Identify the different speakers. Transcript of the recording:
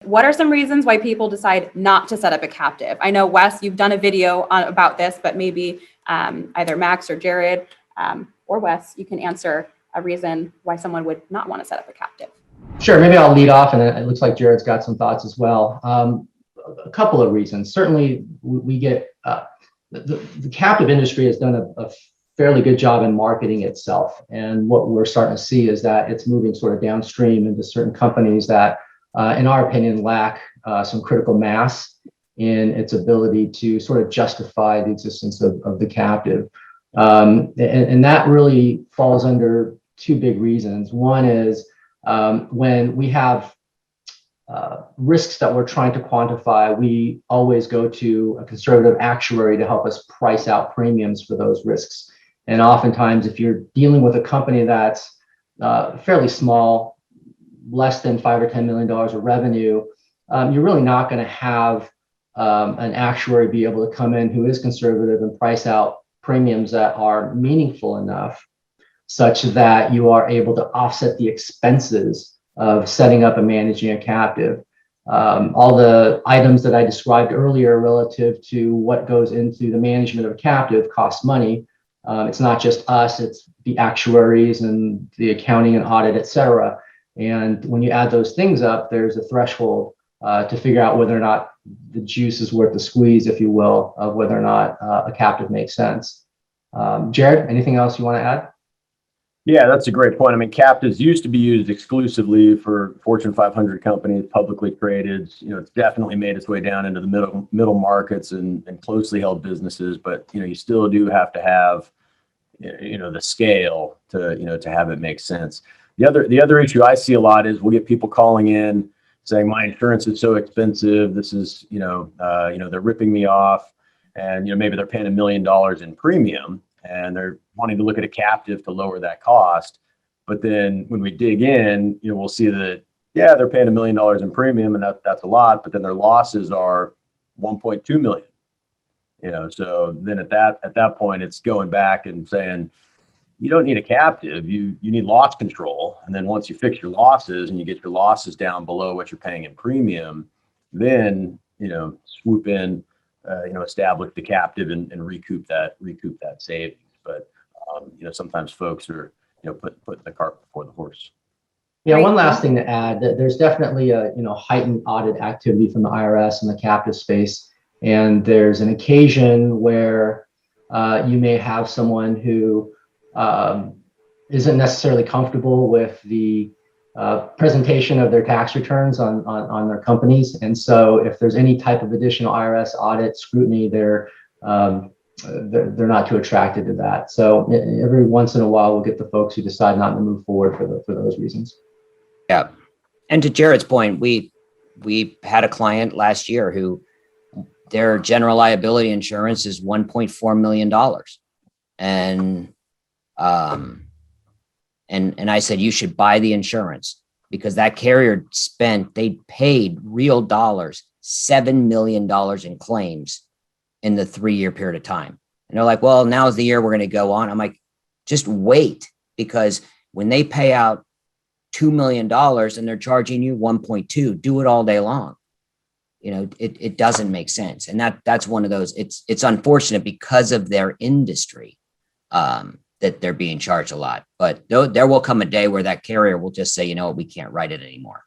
Speaker 1: What are some reasons why people decide not to set up a captive? I know, Wes, you've done a video about this, but maybe either Max or Jared or Wes, you can answer a reason why someone would not want to set up a captive.
Speaker 2: Sure, maybe I'll lead off, and it looks like Jared's got some thoughts as well. A couple of reasons. Certainly, we get the captive industry has done a fairly good job in marketing itself, and what we're starting to see is that it's moving sort of downstream into certain companies that, in our opinion, lack some critical mass in its ability to sort of justify the existence of the captive, and that really falls under two big reasons. One is when we have risks that we're trying to quantify, we always go to a conservative actuary to help us price out premiums for those risks. And oftentimes, if you're dealing with a company that's fairly small, less than $5 or $10 million of revenue, you're really not going to have an actuary be able to come in who is conservative and price out premiums that are meaningful enough such that you are able to offset the expenses of setting up and managing a captive. All the items that I described earlier relative to what goes into the management of a captive costs money. It's not just us, it's the actuaries and the accounting and audit, et cetera. And when you add those things up, there's a threshold to figure out whether or not the juice is worth the squeeze, if you will, of whether or not a captive makes sense. Jared, anything else you want to add?
Speaker 3: Yeah, that's a great point. I mean, captives used to be used exclusively for Fortune 500 companies, publicly traded. It's definitely made its way down into the middle markets and closely held businesses. But you still do have to have the scale to have it make sense. The other issue I see a lot is we'll get people calling in saying my insurance is so expensive. This is they're ripping me off, and maybe they're paying $1 million in premium. And they're wanting to look at a captive to lower that cost. But then when we dig in, we'll see that, yeah, they're paying $1 million in premium, and that's a lot, but then their losses are 1.2 million. So then at that point, it's going back and saying, you don't need a captive, you need loss control. And then once you fix your losses and you get your losses down below what you're paying in premium, then, swoop in, establish the captive and recoup that savings. But sometimes folks are putting the cart before the horse.
Speaker 2: Yeah, one last thing to add, that there's definitely a heightened audit activity from the IRS in the captive space, and there's an occasion where you may have someone who isn't necessarily comfortable with the presentation of their tax returns on their companies. And so if there's any type of additional IRS audit scrutiny, they're not too attracted to that. So every once in a while, we'll get the folks who decide not to move forward for those reasons.
Speaker 4: Yeah. And to Jared's point, we had a client last year who their general liability insurance is $1.4 million. And I said, you should buy the insurance, because that carrier they paid real dollars, $7 million in claims in the 3-year period of time. And they're like, well, now's the year we're going to go on. I'm like, just wait, because when they pay out $2 million and they're charging you 1.2, do it all day long. It doesn't make sense. And that's one of those, it's unfortunate because of their industry, that they're being charged a lot, but there will come a day where that carrier will just say, we can't write it anymore.